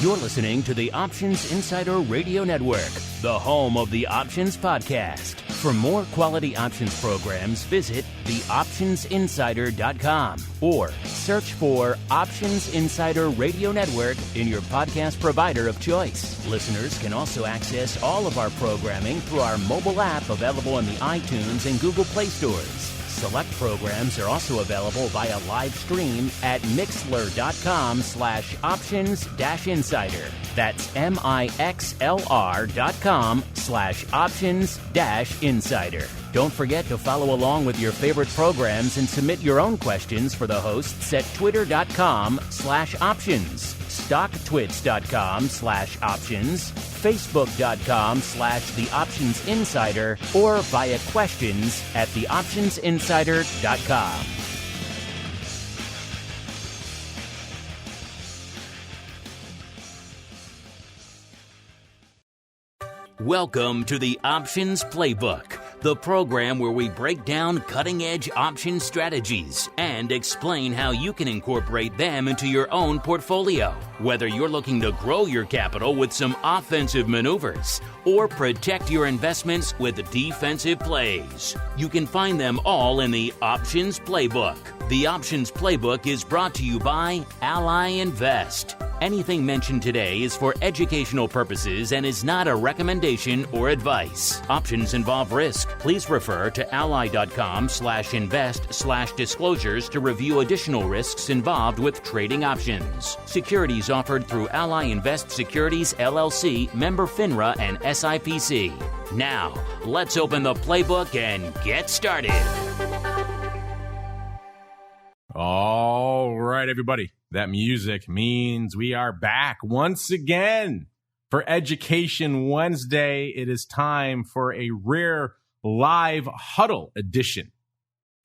You're listening to the Options Insider Radio Network, the home of the Options Podcast. For more quality options programs, visit theoptionsinsider.com or search for Options Insider Radio Network in your podcast provider of choice. Listeners can also access all of our programming through our mobile app available in the iTunes and Google Play stores. Select programs are also available via live stream at mixlr.com/options-insider. That's mixlr.com/options-insider. Don't forget to follow along with your favorite programs and submit your own questions for the hosts at twitter.com/options, stocktwits.com/options, facebook.com/theoptionsinsider, or via questions at theoptionsinsider.com. Welcome to the Options Playbook, the program where we break down cutting-edge option strategies and explain how you can incorporate them into your own portfolio. Whether you're looking to grow your capital with some offensive maneuvers or protect your investments with defensive plays, you can find them all in the Options Playbook. The Options Playbook is brought to you by Ally Invest. Anything mentioned today is for educational purposes and is not a recommendation or advice. Options involve risk. Please refer to ally.com/invest/disclosures to review additional risks involved with trading options. Securities offered through Ally Invest Securities, LLC, member FINRA and SIPC. Now, let's open the playbook and get started. All right, everybody. That music means we are back once again for Education Wednesday. It is time for a rare live huddle edition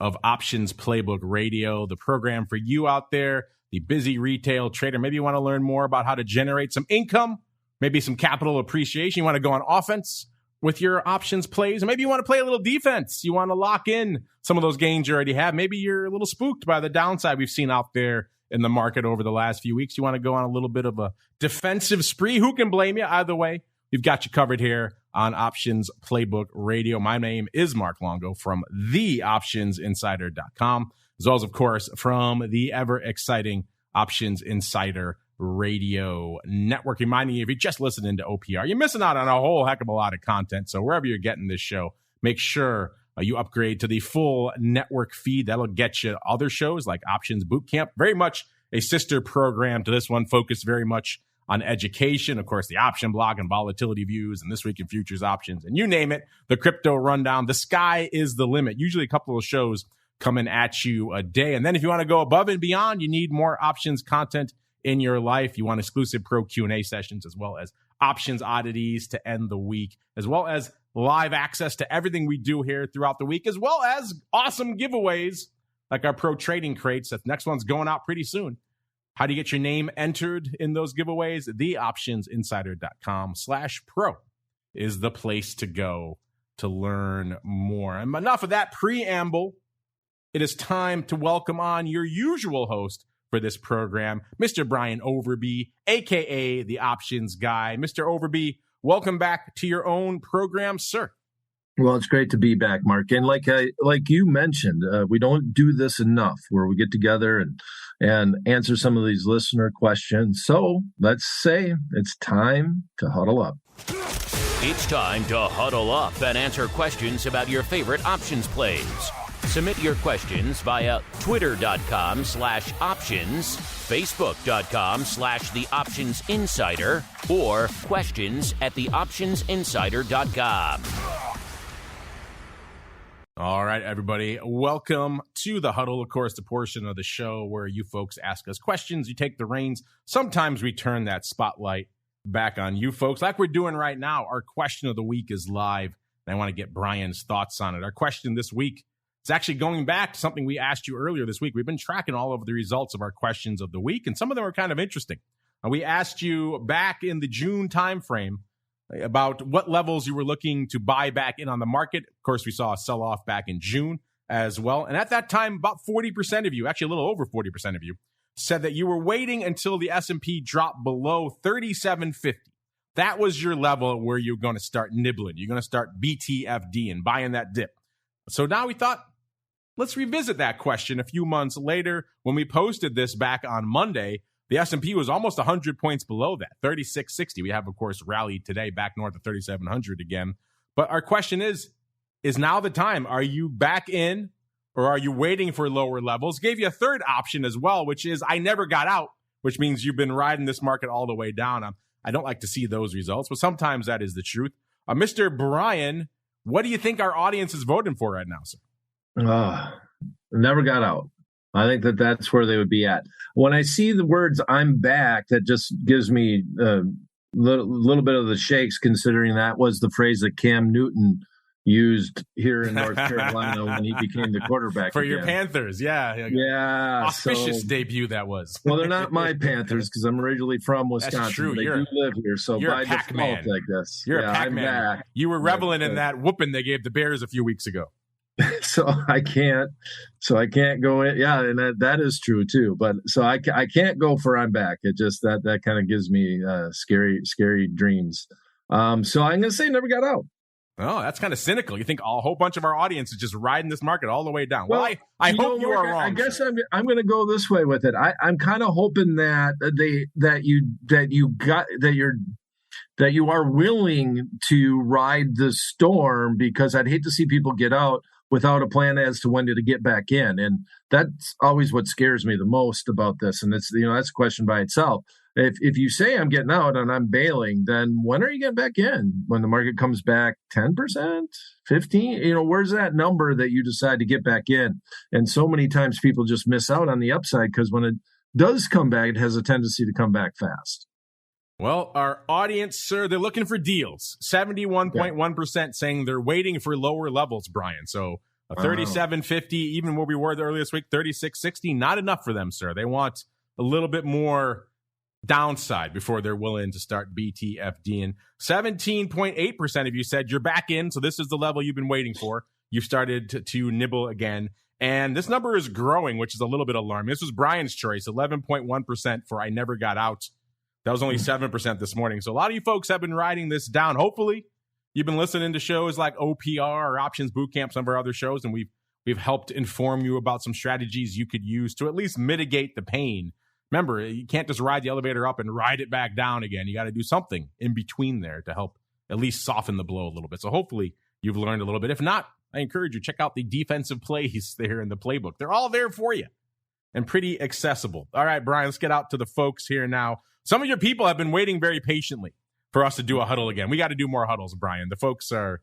of Options Playbook Radio, the program for you out there, the busy retail trader. Maybe you want to learn more about how to generate some income, maybe some capital appreciation. You want to go on offense with your options plays, and maybe you want to play a little defense. You want to lock in some of those gains you already have. Maybe you're a little spooked by the downside we've seen out there in the market over the last few weeks. You want to go on a little bit of a defensive spree. Who can blame you? Either way, we've got you covered here on Options Playbook Radio. My name is Mark Longo from theoptionsinsider.com, as well as, of course, from the ever-exciting Options Insider Radio Network. Reminding you, if you're just listening to OPR, you're missing out on a whole heck of a lot of content. So wherever you're getting this show, make sure you upgrade to the full network feed. That'll get you other shows like Options Bootcamp, very much a sister program to this one, focused very much on education. Of course, the option blog and volatility views and This Week in Futures Options, and you name it, the crypto rundown. The sky is the limit. Usually a couple of shows coming at you a day. And then if you want to go above and beyond, you need more options content in your life. You want exclusive pro Q&A sessions, as well as options oddities to end the week, as well as live access to everything we do here throughout the week, as well as awesome giveaways like our pro trading crates. That next one's going out pretty soon. How do you get your name entered in those giveaways? Theoptionsinsider.com/pro is the place to go to learn more. And enough of that preamble. It is time to welcome on your usual host for this program, Mr. Brian Overby, a.k.a. the Options Guy. Mr. Overby, welcome back to your own program, sir. Well, it's great to be back, Mark. And like you mentioned, we don't do this enough, where we get together and answer some of these listener questions. So let's say it's time to huddle up. It's time to huddle up and answer questions about your favorite options plays. Submit your questions via twitter.com/options, facebook.com/theoptionsinsider, or questions at theoptionsinsider.com. All right, everybody. Welcome to the huddle. Of course, the portion of the show where you folks ask us questions. You take the reins. Sometimes we turn that spotlight back on you folks. Like we're doing right now, our question of the week is live, and I want to get Brian's thoughts on it. Our question this week, it's actually going back to something we asked you earlier this week. We've been tracking all of the results of our questions of the week, and some of them are kind of interesting. We asked you back in the June timeframe about what levels you were looking to buy back in on the market. Of course, we saw a sell-off back in June as well. And at that time, about 40% of you, actually a little over 40% of you, said that you were waiting until the S&P dropped below 3750. That was your level where you're going to start nibbling. You're going to start BTFD and buying that dip. So now we thought, let's revisit that question a few months later. When we posted this back on Monday, the S&P was almost 100 points below that, 3660. We have, of course, rallied today back north of 3700 again. But our question is now the time? Are you back in or are you waiting for lower levels? Gave you a third option as well, which is I never got out, which means you've been riding this market all the way down. I don't like to see those results, but sometimes that is the truth. Mr. Brian, what do you think our audience is voting for right now, sir? Never got out. I think that's where they would be at. When I see the words "I'm back," that just gives me a little bit of the shakes, considering that was the phrase that Cam Newton used here in North Carolina when he became the quarterback for again. Your Panthers. Yeah. Auspicious debut that was. Well, they're not my Panthers because I'm originally from Wisconsin. That's true. They do live here, so you're by a default, Pac-Man. I guess. You're a Pac-Man. I'm back. You were reveling in that whooping they gave the Bears a few weeks ago. So I can't go in. Yeah, and that is true too. But so I can't go for I'm back. It just that kind of gives me scary dreams. So I'm going to say never got out. Oh, that's kind of cynical. You think a whole bunch of our audience is just riding this market all the way down. Well, I hope you are wrong. I guess I'm going to go this way with it. I'm kind of hoping that you are willing to ride the storm, because I'd hate to see people get out without a plan as to when to get back in. And that's always what scares me the most about this. And it's, that's a question by itself. If you say I'm getting out and I'm bailing, then when are you getting back in? When the market comes back 10%, 15%? Where's that number that you decide to get back in? And so many times people just miss out on the upside because when it does come back, it has a tendency to come back fast. Well, our audience, sir, they're looking for deals. 71.1% saying they're waiting for lower levels, Brian. So a 37.50, even where we were the earliest week, 36.60, not enough for them, sir. They want a little bit more downside before they're willing to start BTFDing. 17.8% of you said you're back in, so this is the level you've been waiting for. You've started to nibble again. And this number is growing, which is a little bit alarming. This was Brian's choice, 11.1% for I never got out. That was only 7% this morning. So a lot of you folks have been riding this down. Hopefully, you've been listening to shows like OPR or Options Bootcamp, some of our other shows, and we've helped inform you about some strategies you could use to at least mitigate the pain. Remember, you can't just ride the elevator up and ride it back down again. You got to do something in between there to help at least soften the blow a little bit. So hopefully you've learned a little bit. If not, I encourage you, check out the defensive plays there in the playbook. They're all there for you and pretty accessible. All right, Brian, let's get out to the folks here now. Some of your people have been waiting very patiently for us to do a huddle again. We got to do more huddles, Brian. The folks are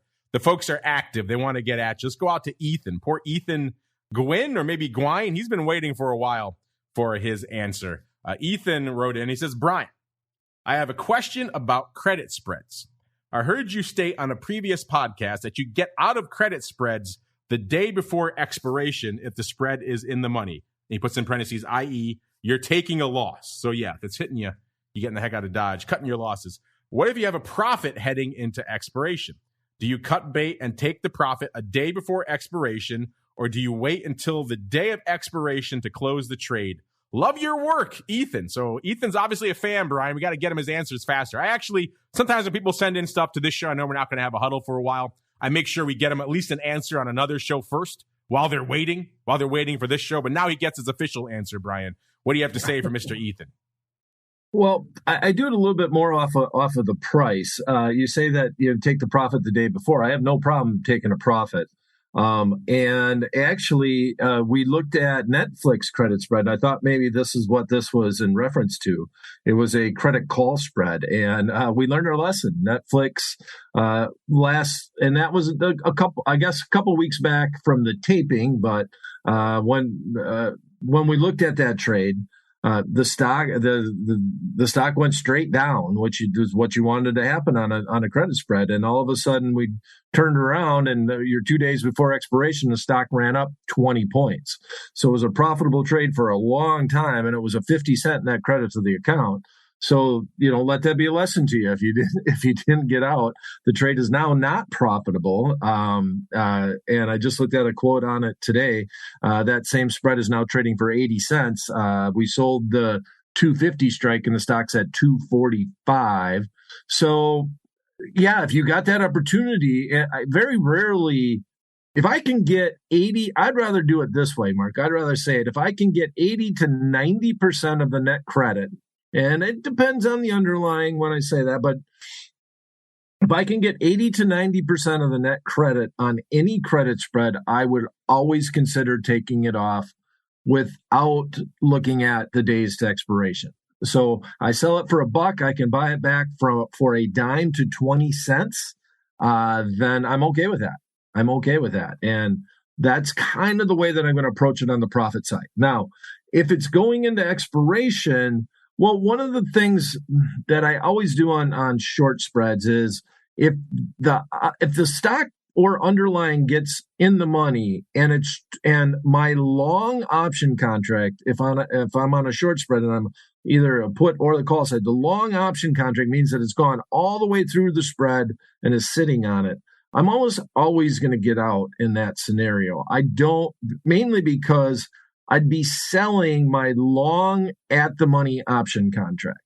active. They want to get at you. Just go out to Ethan. Poor Ethan Gwynn, or maybe Gwine. He's been waiting for a while for his answer. Ethan wrote in. He says, Brian, I have a question about credit spreads. I heard you state on a previous podcast that you get out of credit spreads the day before expiration if the spread is in the money. And he puts in parentheses, i.e., you're taking a loss. So yeah, if it's hitting you, you're getting the heck out of Dodge, cutting your losses. What if you have a profit heading into expiration? Do you cut bait and take the profit a day before expiration, or do you wait until the day of expiration to close the trade? Love your work, Ethan. So Ethan's obviously a fan, Brian. We got to get him his answers faster. Sometimes when people send in stuff to this show, I know we're not going to have a huddle for a while. I make sure we get him at least an answer on another show first while they're waiting for this show. But now he gets his official answer, Brian. What do you have to say for Mr. Ethan? Well, I do it a little bit more off of the price. You say that you take the profit the day before. I have no problem taking a profit. And actually, we looked at Netflix credit spread. I thought maybe this is what this was in reference to. It was a credit call spread, and we learned our lesson. Netflix and that was a couple weeks back from the taping. But when we looked at that trade, the stock went straight down, which is what you wanted to happen on a credit spread. And all of a sudden we turned around, and your 2 days before expiration, the stock ran up 20 points. So it was a profitable trade for a long time, and it was a 50-cent net credit to the account. So, let that be a lesson to you. If you didn't get out, the trade is now not profitable. And I just looked at a quote on it today. That same spread is now trading for 80 cents. We sold the 250 strike and the stock's at 245. So yeah, if you got that opportunity, I very rarely, if I can get 80, I'd rather do it this way, Mark. I'd rather say it. If I can get 80 to 90% of the net credit, and it depends on the underlying when I say that, but if I can get 80 to 90% of the net credit on any credit spread, I would always consider taking it off without looking at the days to expiration. So I sell it for $1. I can buy it back for a dime to 20 cents. Then I'm okay with that. I'm okay with that. And that's kind of the way that I'm going to approach it on the profit side. Now, if it's going into expiration, well, one of the things that I always do on short spreads is if the stock or underlying gets in the money and my long option contract, if I'm on a short spread and I'm either a put or the call side, the long option contract means that it's gone all the way through the spread and is sitting on it. I'm almost always going to get out in that scenario. I don't, mainly because I'd be selling my long at the money option contract.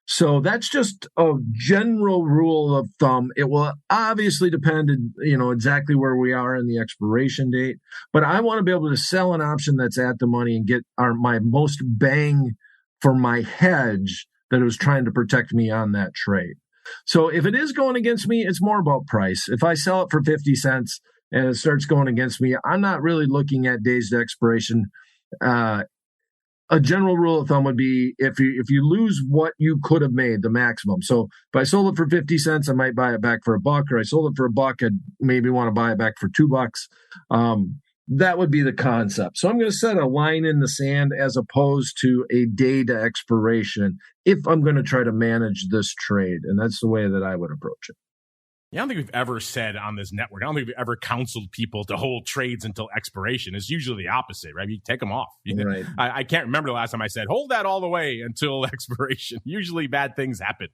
So that's just a general rule of thumb. It will obviously depend, exactly where we are in the expiration date. But I want to be able to sell an option that's at the money and get my most bang for my hedge that was trying to protect me on that trade. So if it is going against me, it's more about price. If I sell it for 50 cents and it starts going against me, I'm not really looking at days to expiration. A general rule of thumb would be if you lose what you could have made, the maximum. So if I sold it for 50 cents, I might buy it back for $1, or I sold it for $1, I'd maybe want to buy it back for $2. That would be the concept. So I'm going to set a line in the sand as opposed to a day to expiration if I'm going to try to manage this trade. And that's the way that I would approach it. Yeah, I don't think we've ever said on this network, I don't think we've ever counseled people to hold trades until expiration. It's usually the opposite, right? You take them off. Right. I can't remember the last time I said, hold that all the way until expiration. Usually bad things happen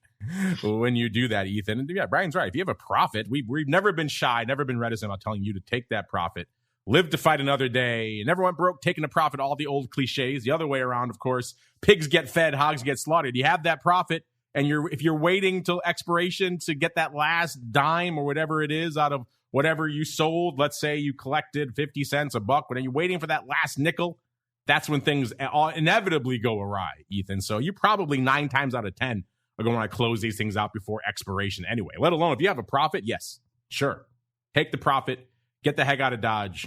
when you do that, Ethan. And yeah, Brian's right. If you have a profit, we've never been shy, never been reticent about telling you to take that profit, live to fight another day, never went broke taking a profit, all the old cliches. The other way around, of course, pigs get fed, hogs get slaughtered. You have that profit. And if you're waiting till expiration to get that last dime or whatever it is out of whatever you sold, let's say you collected 50 cents, $1, but then you're waiting for that last nickel, that's when things inevitably go awry, Ethan. So you probably 9 times out of 10 are going to want to close these things out before expiration anyway, let alone if you have a profit. Yes, sure. Take the profit, get the heck out of Dodge,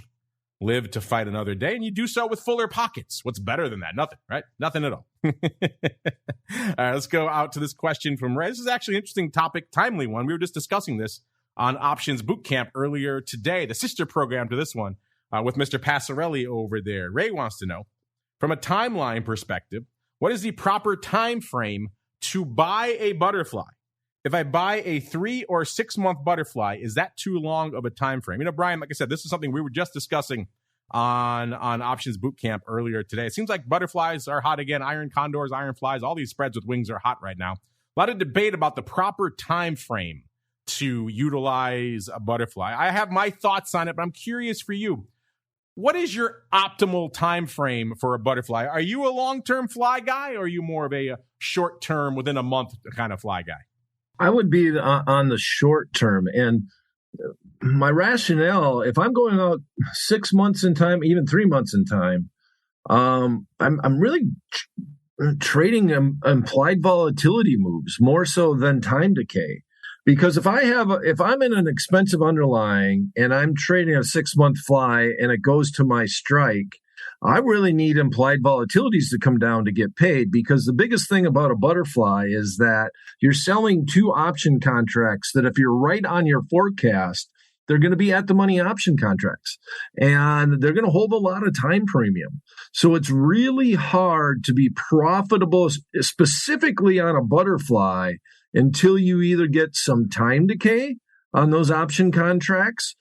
live to fight another day, and you do so with fuller pockets. What's better than that? Nothing, right? Nothing at all. All right, let's go out to this question from Ray. This is actually an interesting topic, timely one. We were just discussing this on Options Bootcamp earlier today, the sister program to this one, with Mr. Passarelli over there. Ray wants to know, from a timeline perspective, what is the proper time frame to buy a butterfly? If I buy a 3 or 6 month butterfly, is that too long of a time frame? Brian, like I said, this is something we were just discussing on Options Bootcamp earlier today. It seems like butterflies are hot again. Iron condors, iron flies, all these spreads with wings are hot right now. A lot of debate about the proper time frame to utilize a butterfly. I have my thoughts on it, but I'm curious for you. What is your optimal time frame for a butterfly? Are you a long-term fly guy, or are you more of a short-term, within a month kind of fly guy? I would be on the short term. And my rationale, if I'm going out 6 months in time, even 3 months in time, I'm really trading implied volatility moves more so than time decay. Because if I'm in an expensive underlying and I'm trading a 6 month fly and it goes to my strike, I really need implied volatilities to come down to get paid, because the biggest thing about a butterfly is that you're selling 2 option contracts that if you're right on your forecast, they're going to be at the money option contracts, and they're going to hold a lot of time premium. So it's really hard to be profitable specifically on a butterfly until you either get some time decay on those option contracts,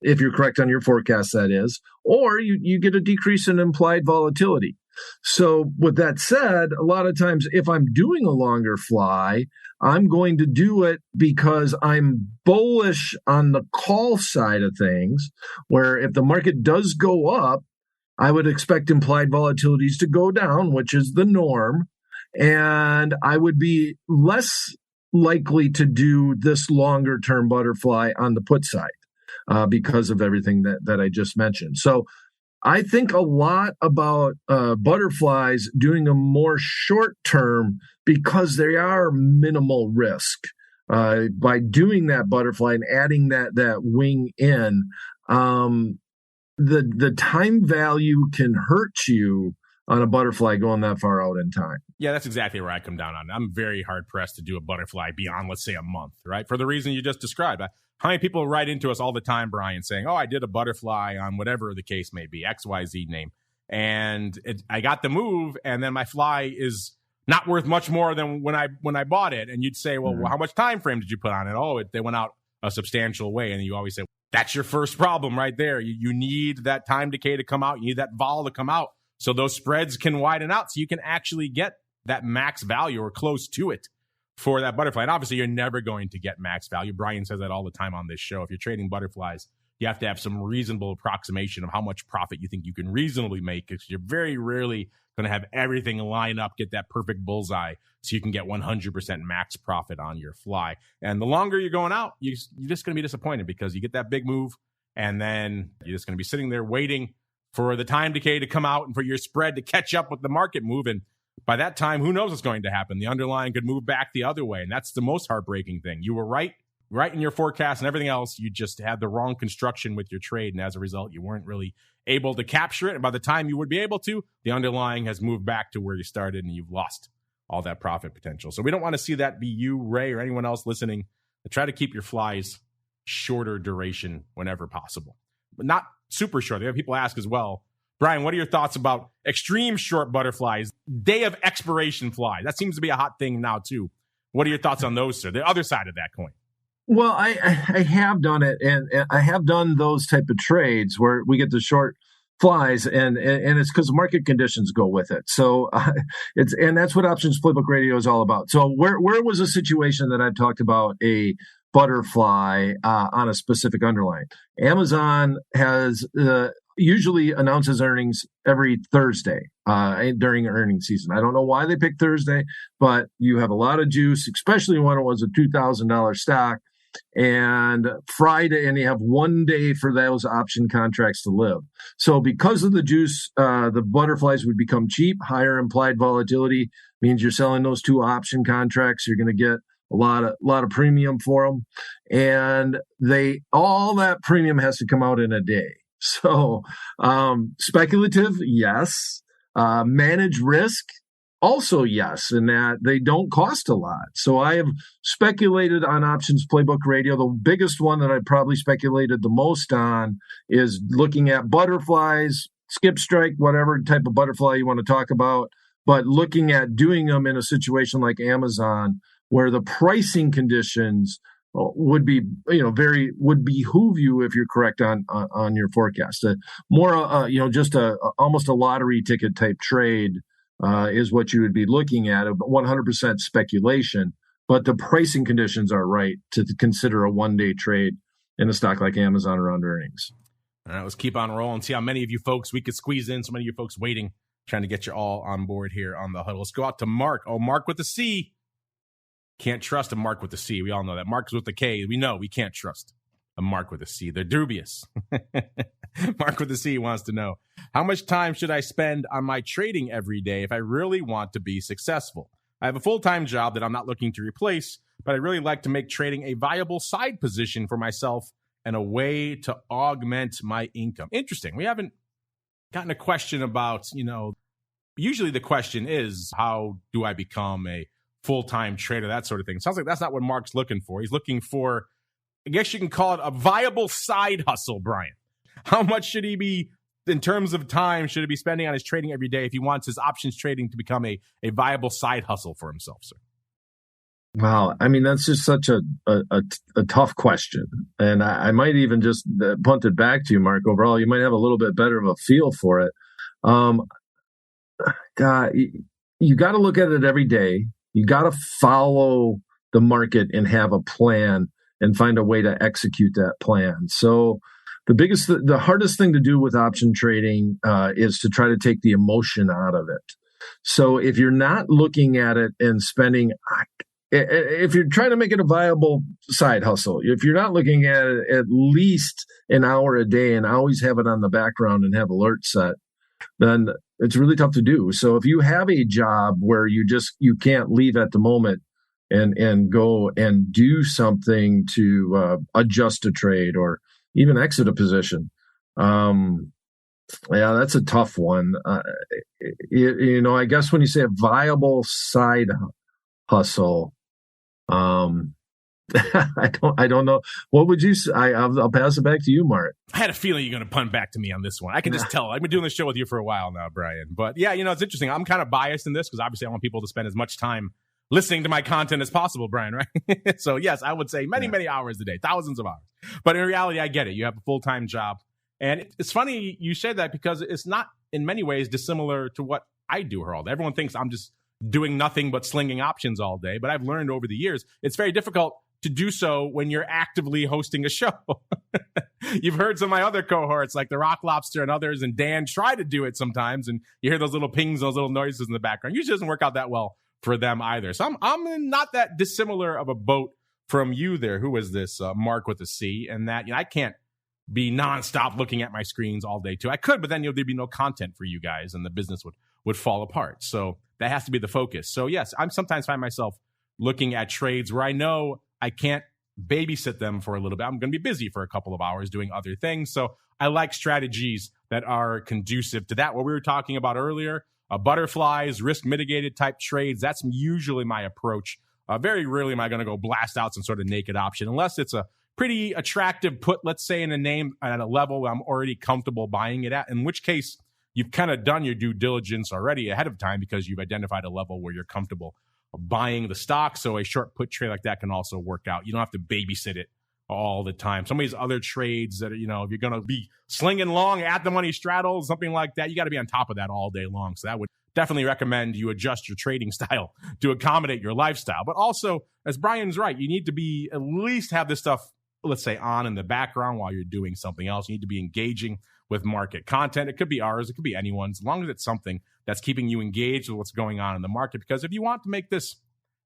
if you're correct on your forecast, that is, or you get a decrease in implied volatility. So with that said, a lot of times if I'm doing a longer fly, I'm going to do it because I'm bullish on the call side of things, where if the market does go up, I would expect implied volatilities to go down, which is the norm. And I would be less likely to do this longer term butterfly on the put side because of everything that I just mentioned. So I think a lot about butterflies doing a more short term because they are minimal risk. By doing that butterfly and adding that wing in, the time value can hurt you on a butterfly going that far out in time. Yeah, that's exactly where I come down on. I'm very hard pressed to do a butterfly beyond, let's say, a month, right? For the reason you just described. How many people write into us all the time, Brian, saying, oh, I did a butterfly on whatever the case may be, XYZ name, and I got the move, and then my fly is not worth much more than when I bought it. And you'd say, well, how much time frame did you put on it? Oh, they went out a substantial way. And you always say, that's your first problem right there. You need that time decay to come out. You need that vol to come out so those spreads can widen out so you can actually get that max value or close to it for that butterfly. And obviously, you're never going to get max value. Brian says that all the time on this show. If you're trading butterflies, you have to have some reasonable approximation of how much profit you think you can reasonably make, because you're very rarely going to have everything line up, get that perfect bullseye so you can get 100% max profit on your fly. And the longer you're going out, you're just going to be disappointed because you get that big move and then you're just going to be sitting there waiting for the time decay to come out and for your spread to catch up with the market move. And by that time, who knows what's going to happen? The underlying could move back the other way. And that's the most heartbreaking thing. You were right in your forecast and everything else. You just had the wrong construction with your trade. And as a result, you weren't really able to capture it. And by the time you would be able to, the underlying has moved back to where you started and you've lost all that profit potential. So we don't want to see that be you, Ray, or anyone else listening. Try to keep your flies shorter duration whenever possible, but not super short. They have people ask as well, Brian, what are your thoughts about extreme short butterflies, day of expiration fly? That seems to be a hot thing now too. What are your thoughts on those, sir? The other side of that coin. Well, I have done it, and I have done those type of trades where we get the short flies, and it's because market conditions go with it. So that's what Options Playbook Radio is all about. So where was a situation that I talked about a butterfly on a specific underlying? Amazon has usually announces earnings every Thursday during earnings season. I don't know why they picked Thursday, but you have a lot of juice, especially when it was a $2,000 stock. And Friday, and you have one day for those option contracts to live. So because of the juice, the butterflies would become cheap. Higher implied volatility means you're selling those two option contracts. You're going to get a lot of premium for them. And all that premium has to come out in a day. So speculative, yes. Manage risk, also yes, in that they don't cost a lot. So I have speculated on Options Playbook Radio. The biggest one that I probably speculated the most on is looking at butterflies, skip strike, whatever type of butterfly you want to talk about, but looking at doing them in a situation like Amazon where the pricing conditions would be, would behoove you if you're correct on your forecast. Just almost a lottery ticket type trade is what you would be looking at, 100% speculation, but the pricing conditions are right to consider a one-day trade in a stock like Amazon around earnings. All right, let's keep on rolling. See how many of you folks we could squeeze in. So many of you folks waiting, trying to get you all on board here on the huddle. Let's go out to Mark. Oh, Mark with the C. Can't trust a Mark with a C. We all know that. Mark's with the K. We know we can't trust a Mark with a C. They're dubious. Mark with a C wants to know, how much time should I spend on my trading every day if I really want to be successful? I have a full-time job that I'm not looking to replace, but I really like to make trading a viable side position for myself and a way to augment my income. Interesting. We haven't gotten a question about, usually the question is, how do I become a full-time trader, that sort of thing. Sounds like that's not what Mark's looking for. He's looking for, I guess you can call it a viable side hustle, Brian. How much should he be, in terms of time, should he be spending on his trading every day if he wants his options trading to become a viable side hustle for himself, sir? Wow. I mean, that's just such a tough question. And I might even just punt it back to you, Mark. Overall, you might have a little bit better of a feel for it. You got to look at it every day. You got to follow the market and have a plan and find a way to execute that plan. So the hardest thing to do with option trading is to try to take the emotion out of it. So if you're not looking at it and spending, if you're trying to make it a viable side hustle, if you're not looking at it at least an hour a day and always have it on the background and have alerts set, then it's really tough to do. So if you have a job where you can't leave at the moment and go and do something to adjust a trade or even exit a position, yeah, that's a tough one. I guess when you say a viable side hustle, I don't know. What would you say? I'll pass it back to you, Mark. I had a feeling you're going to punt back to me on this one. I can just tell. I've been doing this show with you for a while now, Brian. But yeah, it's interesting. I'm kind of biased in this because obviously I want people to spend as much time listening to my content as possible, Brian, right? So yes, I would say many hours a day, thousands of hours. But in reality, I get it. You have a full-time job. And it's funny you say that because it's not in many ways dissimilar to what I do here all day. Everyone thinks I'm just doing nothing but slinging options all day. But I've learned over the years, it's very difficult to do so when you're actively hosting a show. You've heard some of my other cohorts like the Rock Lobster and others and Dan try to do it sometimes. And you hear those little pings, those little noises in the background. Usually doesn't work out that well for them either. So I'm not that dissimilar of a boat from you there. Who was this? Mark with a C. And that, I can't be nonstop looking at my screens all day too. I could, but then there'd be no content for you guys and the business would fall apart. So that has to be the focus. So yes, I'm sometimes find myself looking at trades where I know I can't babysit them for a little bit. I'm going to be busy for a couple of hours doing other things. So I like strategies that are conducive to that. What we were talking about earlier, butterflies, risk mitigated type trades, that's usually my approach. Very rarely am I going to go blast out some sort of naked option unless it's a pretty attractive put, let's say, in a name at a level I'm already comfortable buying it at, in which case you've kind of done your due diligence already ahead of time because you've identified a level where you're comfortable buying the stock. So a short put trade like that can also work out. You don't have to babysit it all the time. Some of these other trades that, if you're going to be slinging long at the money straddle, something like that, you got to be on top of that all day long. So that would definitely recommend you adjust your trading style to accommodate your lifestyle. But also, as Brian's right, you need to be at least have this stuff, let's say, on in the background while you're doing something else. You need to be engaging with market content. It could be ours. It could be anyone's, as long as it's something that's keeping you engaged with what's going on in the market. Because if you want to make this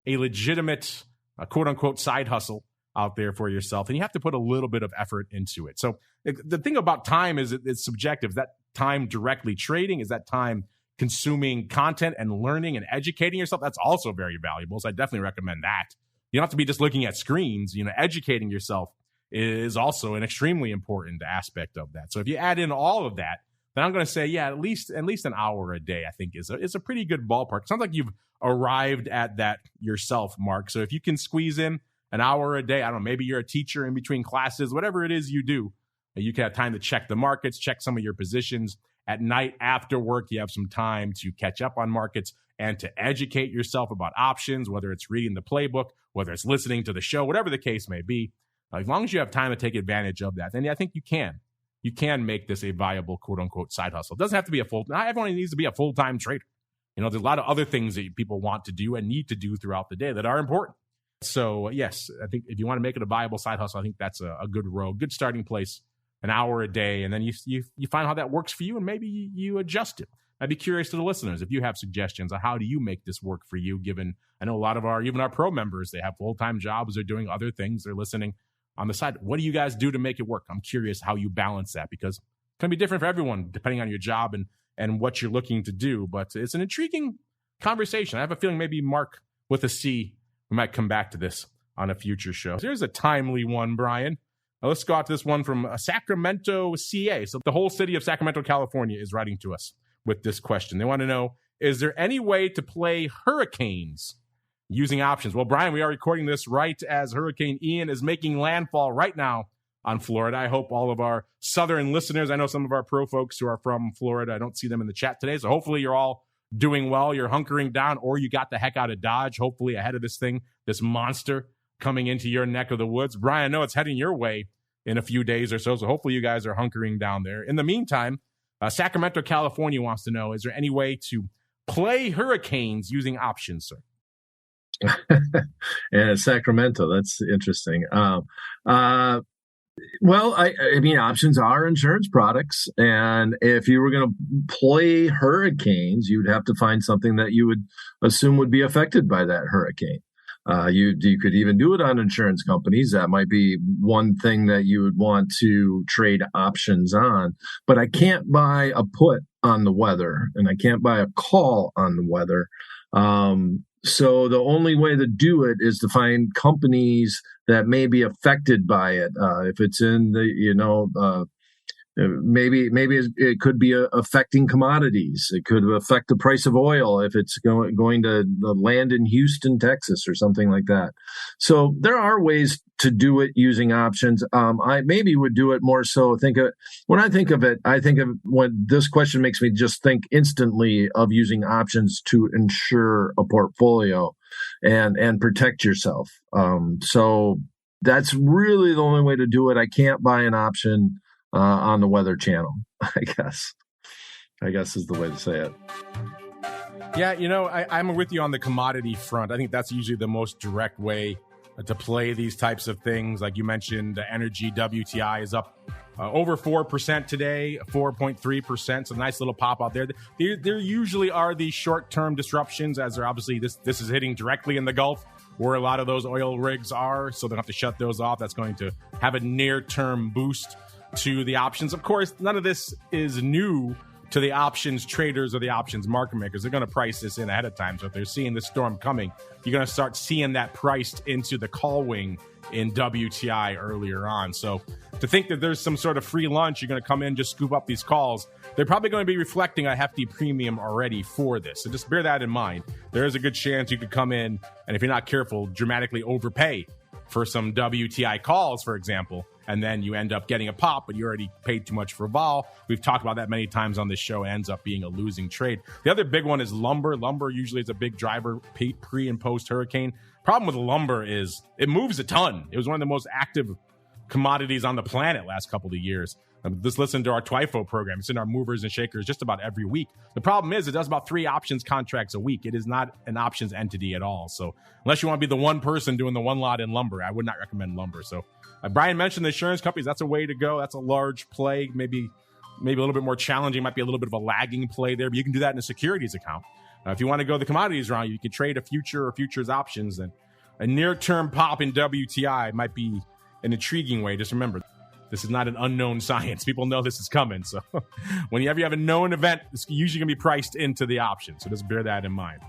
a legitimate, quote unquote, side hustle out there for yourself, then you have to put a little bit of effort into it. So the thing about time is it's subjective. Is that time directly trading? Is that time consuming content and learning and educating yourself? That's also very valuable. So I definitely recommend that. You don't have to be just looking at screens. Educating yourself is also an extremely important aspect of that. So if you add in all of that, then I'm going to say, yeah, at least an hour a day, I think is a pretty good ballpark. Sounds like you've arrived at that yourself, Mark. So if you can squeeze in an hour a day, I don't know, maybe you're a teacher in between classes, whatever it is you do, you can have time to check the markets, check some of your positions. At night after work, you have some time to catch up on markets and to educate yourself about options, whether it's reading the playbook, whether it's listening to the show, whatever the case may be. As long as you have time to take advantage of that, then I think you can make this a viable, quote unquote, side hustle. It doesn't have to be not everyone needs to be a full-time trader. There's a lot of other things that people want to do and need to do throughout the day that are important. So yes, I think if you want to make it a viable side hustle, I think that's a good road, good starting place, an hour a day. And then you find how that works for you and maybe you adjust it. I'd be curious to the listeners if you have suggestions on how do you make this work for you, given I know a lot of even our pro members, they have full-time jobs, they're doing other things, they're listening on the side. What do you guys do to make it work? I'm curious how you balance that because it's going to be different for everyone depending on your job and what you're looking to do. But it's an intriguing conversation. I have a feeling maybe Mark with a C, we might come back to this on a future show. Here's a timely one, Brian. Now let's go out to this one from Sacramento, CA. So the whole city of Sacramento, California is writing to us with this question. They want to know, is there any way to play hurricanes using options? Well, Brian, we are recording this right as Hurricane Ian is making landfall right now on Florida. I hope all of our southern listeners, I know some of our pro folks who are from Florida, I don't see them in the chat today, so hopefully you're all doing well, you're hunkering down, or you got the heck out of Dodge, hopefully ahead of this thing, this monster coming into your neck of the woods. Brian, I know it's heading your way in a few days or so hopefully you guys are hunkering down there. In the meantime, Sacramento, California wants to know, is there any way to play hurricanes using options, sir? And Sacramento, that's interesting. Well, I mean, options are insurance products, and if you were going to play hurricanes, you'd have to find something that you would assume would be affected by that hurricane. You could even do it on insurance companies. That might be one thing that you would want to trade options on. But I can't buy a put on the weather, and I can't buy a call on the weather. So the only way to do it is to find companies that may be affected by it. If it's in the, maybe it could be affecting commodities. It could affect the price of oil if it's going to land in Houston, Texas, or something like that. So there are ways to do it using options. I maybe would do it more so. When I think of it, when this question makes me just think instantly of using options to insure a portfolio and protect yourself. So that's really the only way to do it. I can't buy an option on the Weather Channel, I guess is the way to say it. Yeah, I'm with you on the commodity front. I think that's usually the most direct way to play these types of things. Like you mentioned, the energy WTI is up over 4% today, 4.3%. So nice little pop out there. There usually are these short-term disruptions, as they're obviously this is hitting directly in the Gulf where a lot of those oil rigs are. So they'll have to shut those off. That's going to have a near-term boost to the options. Of course, none of this is new to the options traders or the options market makers. They're going to price this in ahead of time. So if they're seeing this storm coming, you're going to start seeing that priced into the call wing in WTI earlier on. So to think that there's some sort of free lunch, you're going to come in, just scoop up these calls, they're probably going to be reflecting a hefty premium already for this. So just bear that in mind. There is a good chance you could come in, and if you're not careful, dramatically overpay for some WTI calls, for example, and then you end up getting a pop, but you already paid too much for vol. We've talked about that many times on this show. It ends up being a losing trade. The other big one is lumber. Lumber usually is a big driver pre and post hurricane. Problem with lumber is it moves a ton. It was one of the most active commodities on the planet last couple of years. Just listen to our TWIFO program. It's in our movers and shakers just about every week. The problem is it does about 3 options contracts a week. It is not an options entity at all. So unless you want to be the one person doing the one lot in lumber, I would not recommend lumber. So Brian mentioned the insurance companies. That's a way to go. That's a large play. Maybe a little bit more challenging. Might be a little bit of a lagging play there, but you can do that in a securities account. If you want to go the commodities route, you can trade a future or futures options. And a near-term pop in WTI might be an intriguing way. Just remember, this is not an unknown science. People know this is coming. So whenever you have a known event, it's usually going to be priced into the option. So just bear that in mind.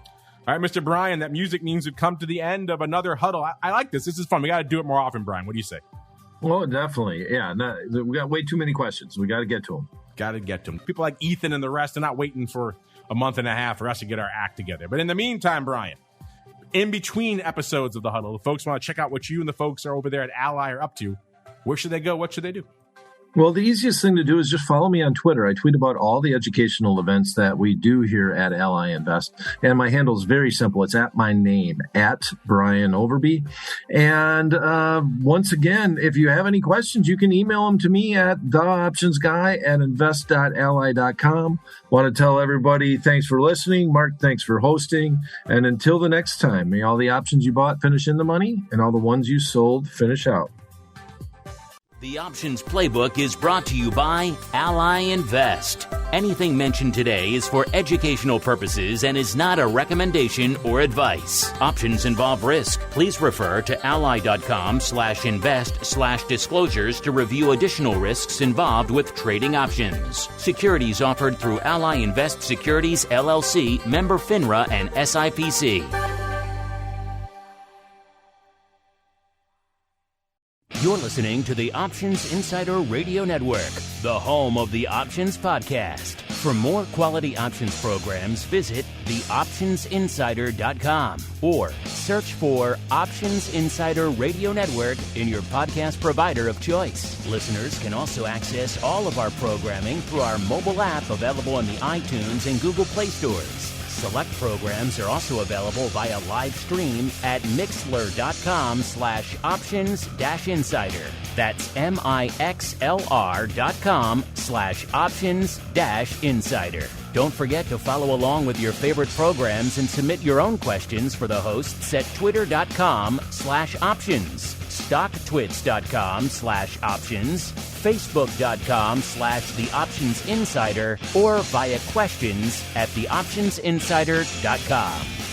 All right, Mr. Brian, that music means we've come to the end of another huddle. I like this. This is fun. We got to do it more often, Brian. What do you say? Well, definitely. Yeah, we got way too many questions. We got to get to them. Got to get to them. People like Ethan and the rest are not waiting for a month and a half for us to get our act together. But in the meantime, Brian, in between episodes of the huddle, if folks want to check out what you and the folks are over there at Ally are up to, where should they go? What should they do? Well, the easiest thing to do is just follow me on Twitter. I tweet about all the educational events that we do here at Ally Invest. And my handle is very simple. It's at my name, at Brian Overby. And once again, if you have any questions, you can email them to me at theoptionsguy@invest.ally.com. Want to tell everybody thanks for listening. Mark, thanks for hosting. And until the next time, may all the options you bought finish in the money and all the ones you sold finish out. The Options Playbook is brought to you by Ally Invest. Anything mentioned today is for educational purposes and is not a recommendation or advice. Options involve risk. Please refer to ally.com/invest/disclosures to review additional risks involved with trading options. Securities offered through Ally Invest Securities, LLC, member FINRA and SIPC. You're listening to the Options Insider Radio Network, the home of the Options Podcast. For more quality options programs, visit theoptionsinsider.com or search for Options Insider Radio Network in your podcast provider of choice. Listeners can also access all of our programming through our mobile app available in the iTunes and Google Play stores. Select programs are also available via live stream at mixlr.com/options-insider. That's MIXLR.com/options-insider. Don't forget to follow along with your favorite programs and submit your own questions for the hosts at twitter.com/options, stocktwits.com/options, facebook.com/The Options Insider, or via questions@theoptionsinsider.com.